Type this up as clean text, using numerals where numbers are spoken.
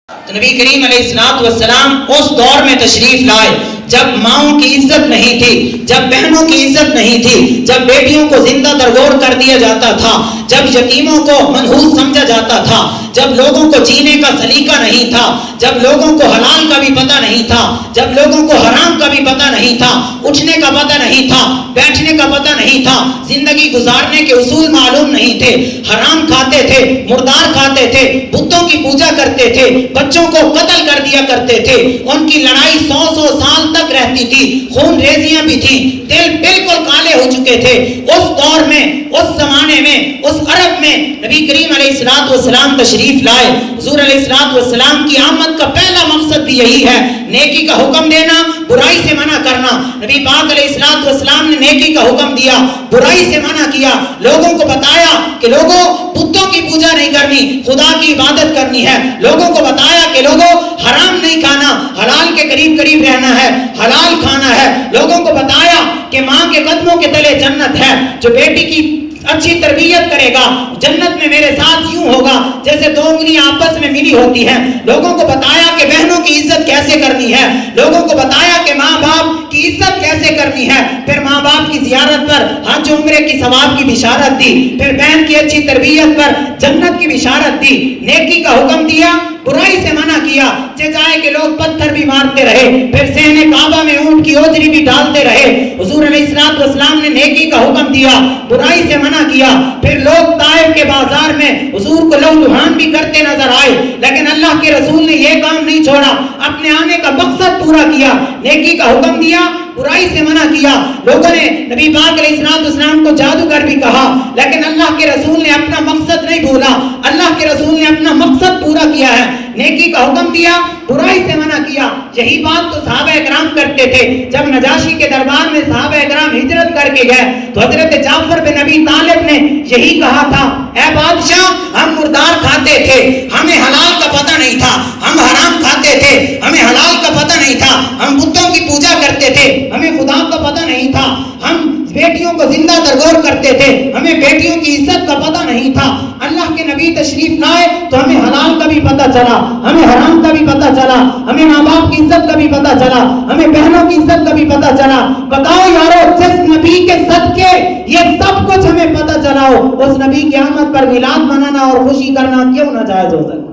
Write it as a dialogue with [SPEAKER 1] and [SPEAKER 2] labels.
[SPEAKER 1] تو نبی کریم علیہ السلام اس دور میں تشریف لائے جب ماؤں کی عزت نہیں تھی، جب بہنوں کی عزت نہیں تھی، جب بیٹیوں کو زندہ درگور کر دیا جاتا تھا، جب یتیموں کو منحوس سمجھا جاتا تھا، جب لوگوں کو جینے کا سلیقہ نہیں تھا، جب لوگوں کو حلال کا بھی پتہ نہیں تھا، جب لوگوں کو حرام کا بھی پتہ نہیں تھا، اٹھنے کا پتہ نہیں تھا، بیٹھنے کا پتہ نہیں تھا، زندگی گزارنے کے اصول معلوم نہیں تھے، حرام کھاتے تھے، مردار کھاتے تھے، بتوں کی پوجا کرتے تھے، بچوں کو قتل کر دیا کرتے تھے، ان کی لڑائی 100 سال تک رہتی تھی، خون ریزیاں بھی تھیں، دل بالکل کالے ہو چکے تھے۔ اس دور میں، اس زمانے میں، اس عرب میں نبی کریم علیہ السلام تشریف لائے۔ حضور علیہ السلام کی آمد کا پہلا مقصد بھی یہی ہے، نیکی کا حکم دینا، برائی سے منع کرنا۔ نبی پاک علیہ السلام نے نیکی کا حکم دیا، برائی سے منع کیا، لوگوں کو بتایا کہ لوگوں بتوں کی پوجا نہیں کرنی، خدا کی عبادت کرنی ہے۔ لوگوں کو بتایا کہ لوگوں حرام نہیں کھانا، حلال کے قریب قریب رہنا ہے، حلال کھانا ہے۔ لوگوں کو بتایا کہ ماں کے قدموں کے تلے جنت ہے، جو بیٹی کی اچھی تربیت کرے گا جنت میں میرے ساتھ یوں ہوگا جیسے دو انگلیاں آپس میں ملی ہوتی ہیں۔ لوگوں کو بتایا کہ بہنوں کی عزت کیسے کرنی ہے، لوگوں کو بتایا کہ ماں باپ کی عزت کیسے کرنی ہے، پھر ماں باپ کی زیارت پر حج عمرے کی ثواب کی بشارت دی، پھر بہن کی اچھی تربیت پر جنت کی بشارت دی، نیکی کا حکم دیا، برائی سے منع کیا، چاہے کہ لوگ پتھر بھی مارتے رہے، پھر صحن کعبہ میں اونٹ کی اوجری بھی ڈالتے رہے۔ حضور علیہ السلام نے نیکی کا حکم دیا، برائی سے منع کیا، پھر لوگ طائف کے بازار میں حضور کو لو لہان بھی کرتے نظر آئے، لیکن اللہ کے رسول نے یہ کام نہیں چھوڑا، اپنے آنے کا مقصد پورا کیا، نیکی کا حکم دیا، برائی سے منع کیا۔ لوگوں نے نبی پاک علیہ السلام کو جادوگر بھی کہا، لیکن اللہ کے رسول نے اپنا مقصد نہیں بھولا، اللہ کے رسول نے اپنا مقصد پورا کیا ہے، نیکی کا حکم دیا، برائی سے منع کیا۔ یہی بات تو صحابہ اکرام کرتے تھے۔ جب نجاشی کے دربار میں صحابہ اکرام ہجرت کر کے گئے تو حضرت جعفر بن ابی طالب نے یہی کہا تھا، اے بادشاہ، ہم مردار کھاتے تھے، ہمیں حلال کا پتہ نہیں تھا، ہم حرام کھاتے تھے، ہمیں حلال کا پتہ نہیں تھا، ہم بتوں کی پوجا کرتے تھے، ہمیں خدا کا پتہ نہیں تھا، ہم بیٹیوں کو زندہ درگور کرتے تھے، ہمیں بیٹیوں کی عزت کا پتہ نہیں تھا۔ اللہ کے نبی تشریف لائے تو ہمیں حلال کا بھی پتہ چلا، ہمیں حرام کا بھی پتہ چلا، ہمیں ماں باپ کی عزت کا بھی پتہ چلا، ہمیں بہنوں کی عزت کا بھی پتہ چلا۔ بتاؤ یارو، جس نبی کے صدقے یہ سب کچھ ہمیں پتہ چلا ہو، اس نبی کی آمد پر میلاد منانا اور خوشی کرنا کیوں ناجائز ہو سکتا؟